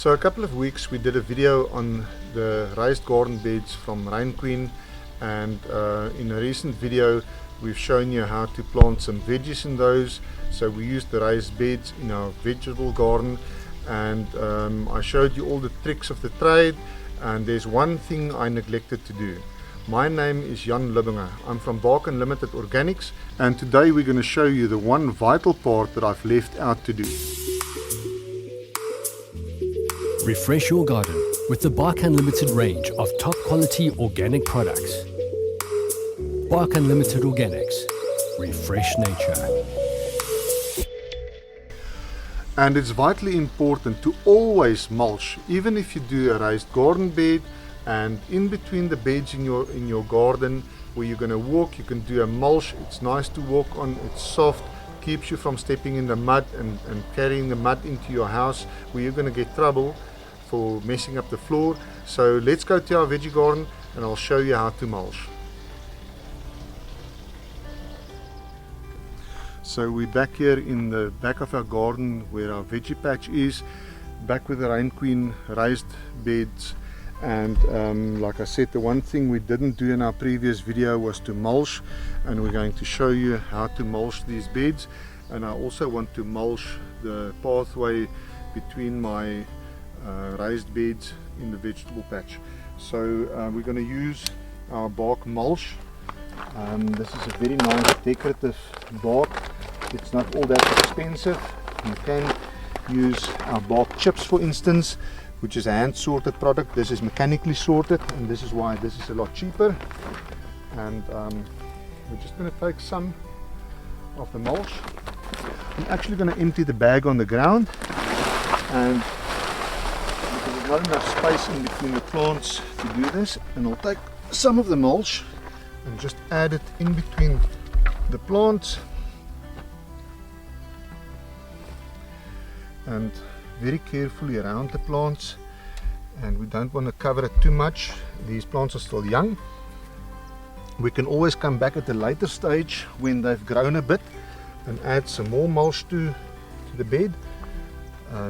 So a couple of weeks we did a video on the raised garden beds from Varing Kwekery, and in a recent video we've shown you how to plant some veggies in those. So we used the raised beds in our vegetable garden, and I showed you all the tricks of the trade, and there's one thing I neglected to do. My name is Jan W Lubbinge. I'm from Bark Unlimited Organics, and today we're going to show you the one vital part that I've left out to do. Refresh your garden with the Bark Unlimited range of top quality organic products. Bark Unlimited Organics. Refresh nature. And it's vitally important to always mulch, even if you do a raised garden bed, and in between the beds in your garden where you're going to walk, you can do a mulch. It's nice to walk on, it's soft, keeps you from stepping in the mud and carrying the mud into your house where you're going to get trouble for messing up the floor. So let's go to our veggie garden and I'll show you how to mulch. So we're back here in the back of our garden where our veggie patch is, back with the Varing Kwekery raised beds. And like I said, the one thing we didn't do in our previous video was to mulch, and we're going to show you how to mulch these beds. And I also want to mulch the pathway between my raised beds in the vegetable patch. So we're going to use our bark mulch. This is a very nice decorative bark. It's not all that expensive. You can use our bark chips, for instance, which is a hand sorted product. This is mechanically sorted, and this is why this is a lot cheaper. And we're just going to take some of the mulch. I'm actually going to empty the bag on the ground, and because there's not enough space in between the plants to do this, and I'll take some of the mulch and just add it in between the plants, and very carefully around the plants. And we don't want to cover it too much. These plants are still young. We can always come back at a later stage when they've grown a bit and add some more mulch to the bed,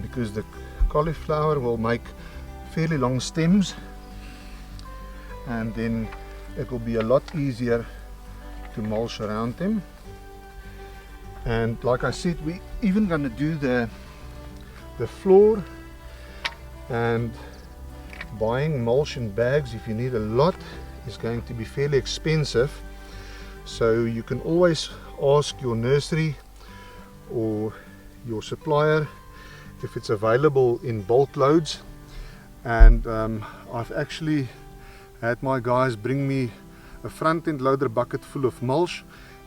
because the cauliflower will make fairly long stems, and then it will be a lot easier to mulch around them. And like I said, we're even going to do the floor, and buying mulch in bags, if you need a lot, is going to be fairly expensive. So you can always ask your nursery or your supplier if it's available in bulk loads. And I've actually had my guys bring me a front end loader bucket full of mulch,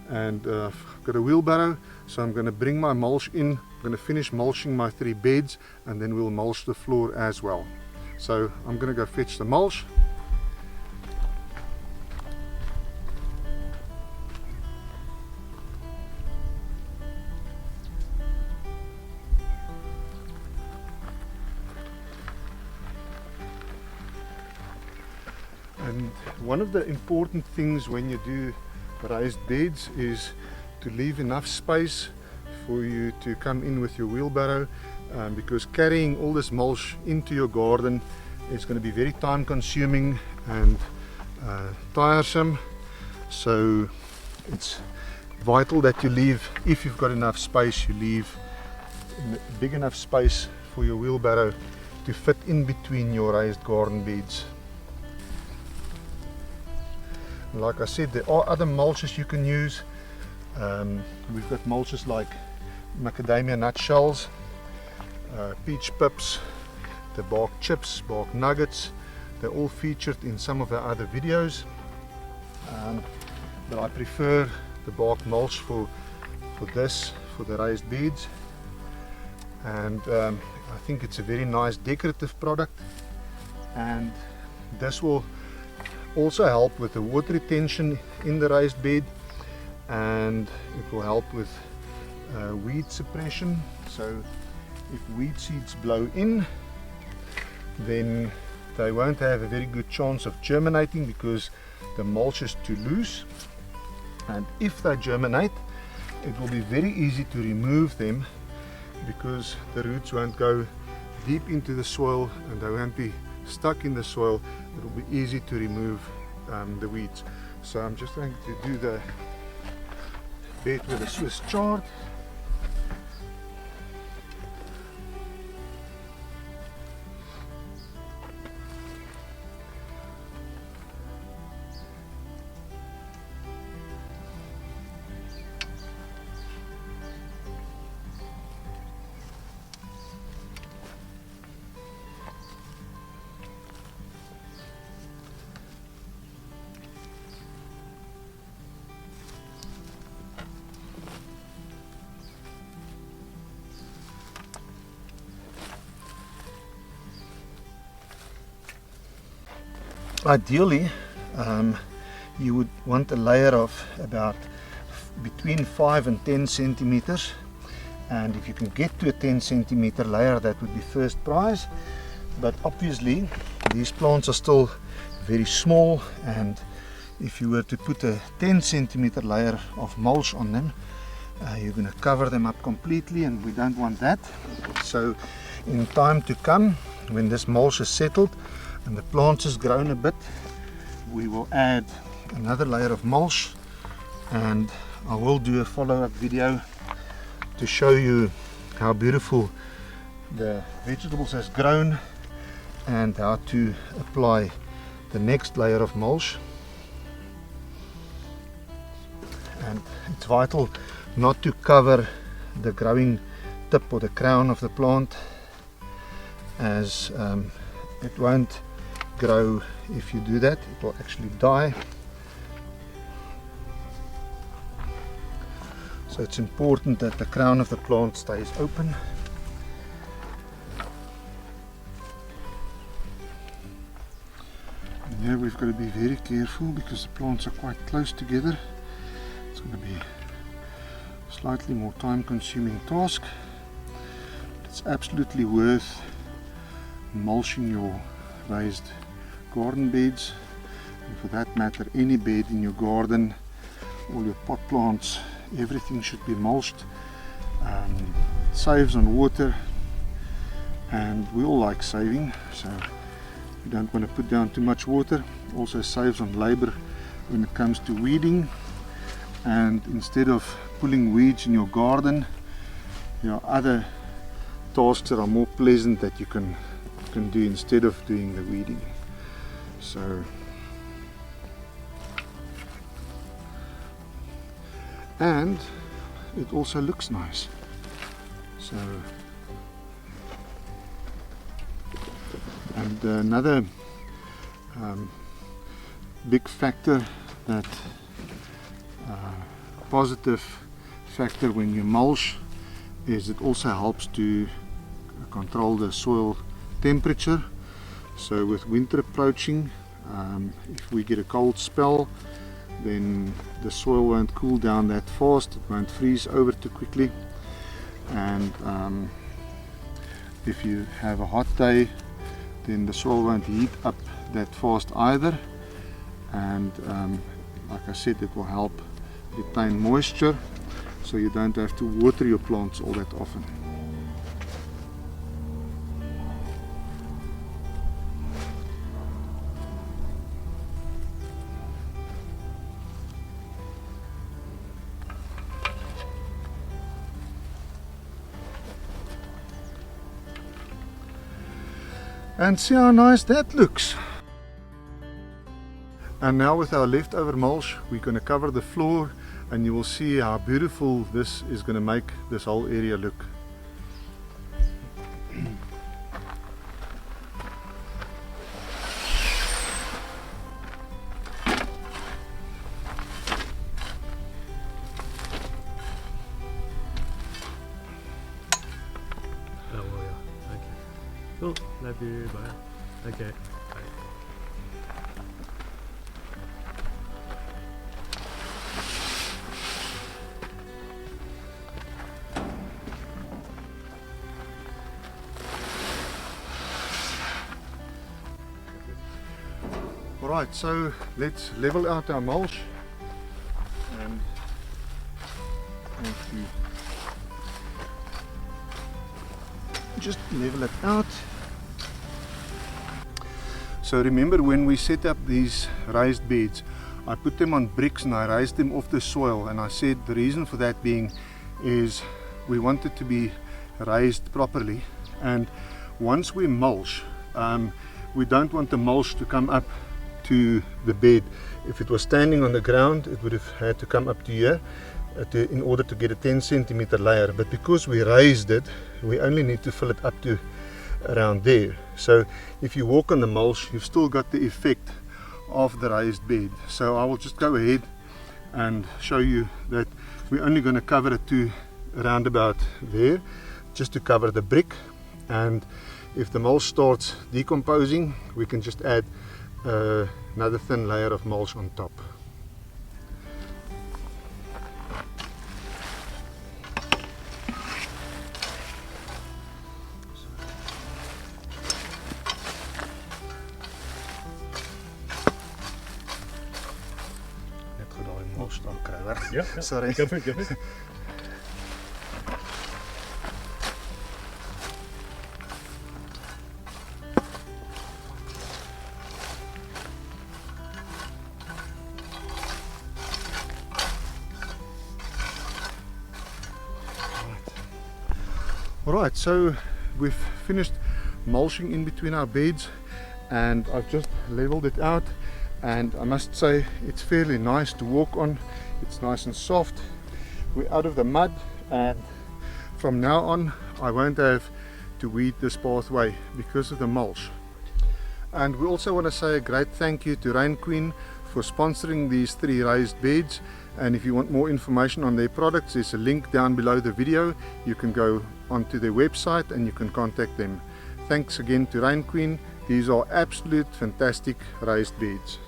and I've got a wheelbarrow, so I'm going to bring my mulch in. I'm going to finish mulching my 3 beds, and then we'll mulch the floor as well. So I'm going to go fetch the mulch. And one of the important things when you do raised beds is to leave enough space for you to come in with your wheelbarrow, because carrying all this mulch into your garden is going to be very time consuming and tiresome. So it's vital that you leave, if you've got enough space, you leave big enough space for your wheelbarrow to fit in between your raised garden beds. Like I said, there are other mulches you can use. We've got mulches like macadamia nut shells, peach pips, the bark chips, bark nuggets. They're all featured in some of our other videos, but I prefer the bark mulch for the raised beds. And I think it's a very nice decorative product, and this will also help with the water retention in the raised bed, and it will help with weed suppression. So if weed seeds blow in, then they won't have a very good chance of germinating because the mulch is too loose. And if they germinate, it will be very easy to remove them because the roots won't go deep into the soil and they won't be stuck in the soil. It will be easy to remove the weeds. So I'm just going to do the bed with a Swiss chard. Ideally, you would want a layer of about between 5 and 10 centimeters, and if you can get to a 10 centimeter layer, that would be first prize. But obviously these plants are still very small, and if you were to put a 10 centimeter layer of mulch on them, you're going to cover them up completely, and we don't want that. So in time to come, when this mulch is settled and the plants has grown a bit, we will add another layer of mulch, and I will do a follow-up video to show you how beautiful the vegetables has grown and how to apply the next layer of mulch. And it's vital not to cover the growing tip or the crown of the plant, as it won't grow. If you do that, it will actually die. So it's important that the crown of the plant stays open. And here we've got to be very careful because the plants are quite close together. It's going to be a slightly more time consuming task. It's absolutely worth mulching your raised garden beds, and for that matter any bed in your garden, all your pot plants, everything should be mulched. It saves on water, and we all like saving, so you don't want to put down too much water. Also saves on labor when it comes to weeding, and instead of pulling weeds in your garden, there are other tasks that are more pleasant that you can do instead of doing the weeding. So and it also looks nice. So, and another big factor, that positive factor when you mulch, is it also helps to control the soil temperature. So with winter approaching, if we get a cold spell, then the soil won't cool down that fast, it won't freeze over too quickly. And if you have a hot day, then the soil won't heat up that fast either. And like I said, it will help retain moisture, so you don't have to water your plants all that often. And see how nice that looks. And now with our leftover mulch, we're going to cover the floor, and you will see how beautiful this is going to make this whole area look. Cool, love you, bye. Okay, bye. Alright, so let's level out our mulch, and just level it out. So remember, when we set up these raised beds, I put them on bricks and I raised them off the soil, and I said the reason for that being is we want it to be raised properly, and once we mulch, we don't want the mulch to come up to the bed. If it was standing on the ground, it would have had to come up to here in order to get a 10 centimeter layer, but because we raised it, we only need to fill it up to around there. So if you walk on the mulch, you've still got the effect of the raised bed. So I will just go ahead and show you that we're only going to cover it to around about there, just to cover the brick, and if the mulch starts decomposing, we can just add another thin layer of mulch on top. Yeah, sorry. Go for it, go for it. Alright, so we've finished mulching in between our beds, and I've just leveled it out, and I must say it's fairly nice to walk on. It's nice and soft. We're out of the mud, and from now on I won't have to weed this pathway because of the mulch. And we also want to say a great thank you to Rain Queen for sponsoring these 3 raised beds, and if you want more information on their products, there's a link down below the video. You can go onto their website and you can contact them. Thanks again to Rain Queen. These are absolute fantastic raised beds.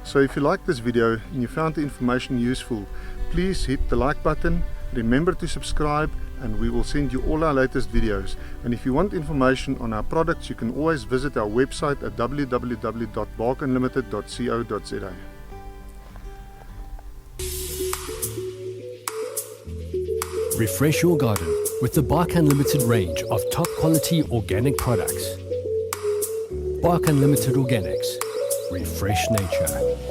So if you liked this video and you found the information useful, please hit the like button, remember to subscribe, and we will send you all our latest videos. And if you want information on our products, you can always visit our website at www.barkunlimited.co.za. Refresh your garden with the Bark Unlimited range of top quality organic products. Bark Unlimited Organics. Refresh nature.